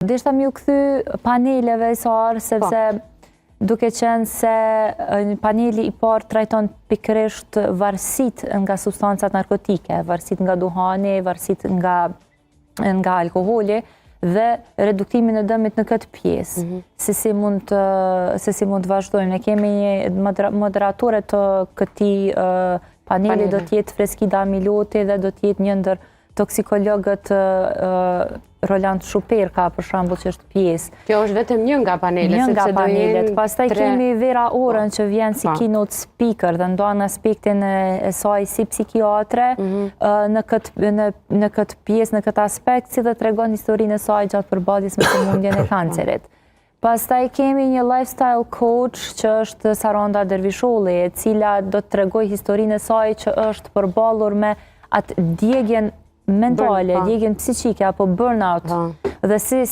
Deshta mi u kthy paneleve Sar, sepse duke qenë se paneli i parë trajton pikërisht varësit nga substancat narkotike, varësit nga duhani, varësit nga alkoholi dhe reduktimin e dëmit në këtë pjesë. Se si mund të vazhdojmë. Ne kemi një moderatore të këtij paneli, do t'jetë Freskida Miloti dhe do t'jetë një ndër toksikologët Roland Shuperka, për shembull, që është pjesë. Kjo është vetëm një nga panelet. Një nga panelet. Pastaj kemi Vera Orën që vjen si keynote speaker dhe ndonë aspektin e saj si psikiatre në këtë pjesë, në këtë aspekt, si dhe tregon historinë e saj gjatë përballjes me sëmundjen e kancerit. Pastaj kemi një lifestyle coach që është Saranda Dervisholli, e cila do të tregoj historinë e saj që është përballur me atë djegjen mentale, djegjen psiqike apo burnout, dhe si